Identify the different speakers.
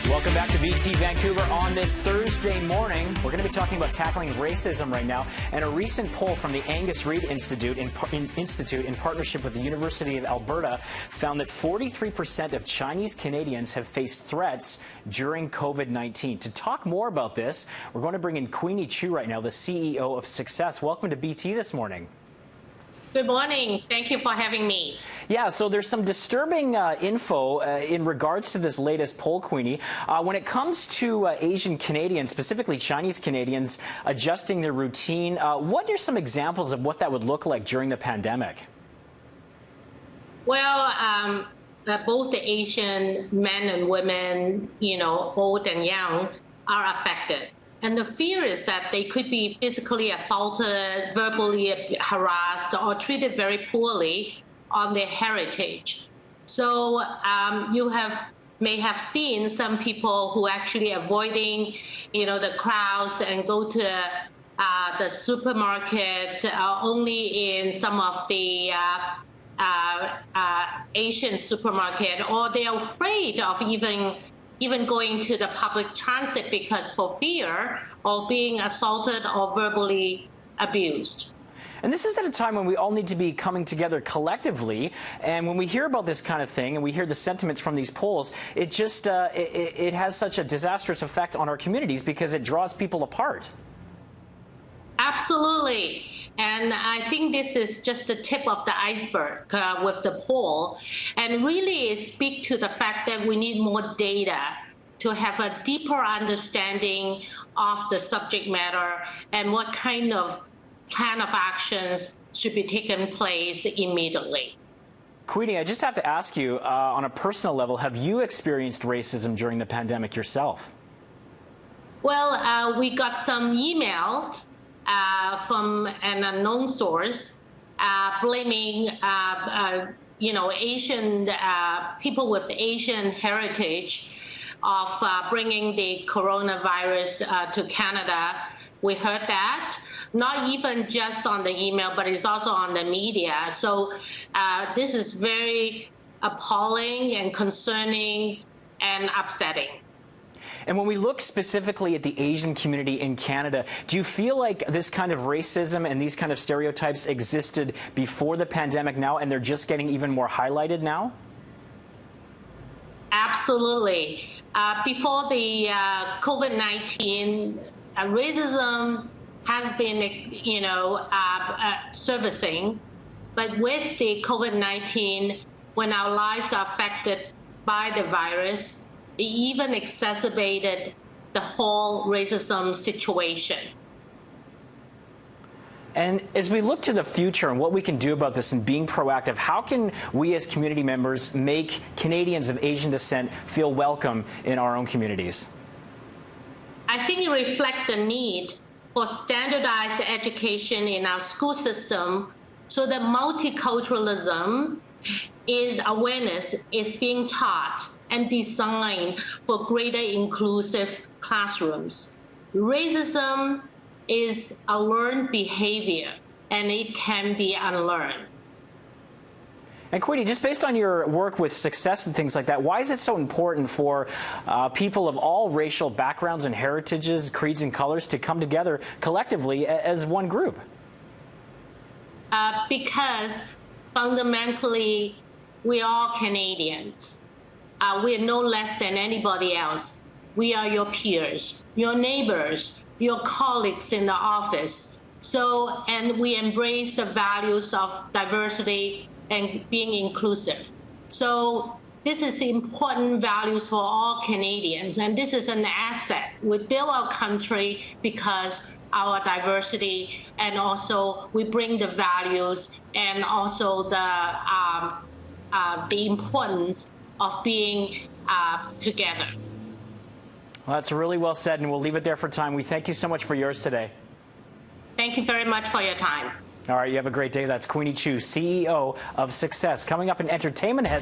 Speaker 1: Welcome back to BT Vancouver on this Thursday morning. We're going to be talking about tackling racism right now. And a recent poll from the Angus Reid Institute in partnership with the University of Alberta found that 43% of Chinese Canadians have faced threats during COVID-19. To talk more about this, we're going to bring in Queenie Choo right now, the CEO of S.U.C.C.E.S.S. Welcome to BT this morning.
Speaker 2: Good morning. Thank you for having me.
Speaker 1: Yeah, so there's some disturbing info in regards to this latest poll, Queenie. When it comes to Asian Canadians, specifically Chinese Canadians, adjusting their routine, what are some examples of what that would look like during the pandemic?
Speaker 2: Well, both the Asian men and women, old and young, are affected. And the fear is that they could be physically assaulted, verbally harassed, or treated very poorly on their heritage. So you may have seen some people who actually avoiding, the crowds and go to the supermarket only in some of the Asian supermarket, or they're afraid of even going to the public transit because for fear of being assaulted or verbally abused.
Speaker 1: And this is at a time when we all need to be coming together collectively. And when we hear about this kind of thing and we hear the sentiments from these polls, it just it has such a disastrous effect on our communities because it draws people apart.
Speaker 2: Absolutely. And I think this is just the tip of the iceberg with the poll, and really speak to the fact that we need more data to have a deeper understanding of the subject matter and what kind of plan of actions should be taken place immediately.
Speaker 1: Queenie, I just have to ask you, on a personal level, have you experienced racism during the pandemic yourself?
Speaker 2: Well, we got some emails from an unknown source blaming, Asian people with Asian heritage of bringing the coronavirus to Canada. We heard that, not even just on the email, but it's also on the media. So this is very appalling and concerning and upsetting.
Speaker 1: And when we look specifically at the Asian community in Canada, do you feel like this kind of racism and these kind of stereotypes existed before the pandemic now, and they're just getting even more highlighted now?
Speaker 2: Absolutely. Before the COVID-19, racism has been, surfacing. But with the COVID-19, when our lives are affected by the virus, it even exacerbated the whole racism situation.
Speaker 1: And as we look to the future and what we can do about this and being proactive, how can we as community members make Canadians of Asian descent feel welcome in our own communities?
Speaker 2: I think it reflects the need for standardized education in our school system so that multiculturalism awareness is being taught and designed for greater inclusive classrooms. Racism is a learned behavior, and it can be unlearned.
Speaker 1: And Queenie, just based on your work with S.U.C.C.E.S.S. and things like that, why is it so important for people of all racial backgrounds and heritages, creeds and colors to come together collectively as one group?
Speaker 2: Because fundamentally, we are all Canadians. We are no less than anybody else. We are your peers, your neighbors, your colleagues in the office. And we embrace the values of diversity and being inclusive. So this is important values for all Canadians, and this is an asset. We build our country because our diversity, and also we bring the values and also the importance of being together.
Speaker 1: Well, that's really well said, and we'll leave it there for time. We thank you so much for yours today.
Speaker 2: Thank you very much for your time.
Speaker 1: All right, you have a great day. That's Queenie Choo, CEO of S.U.C.C.E.S.S. Coming up in entertainment headlines.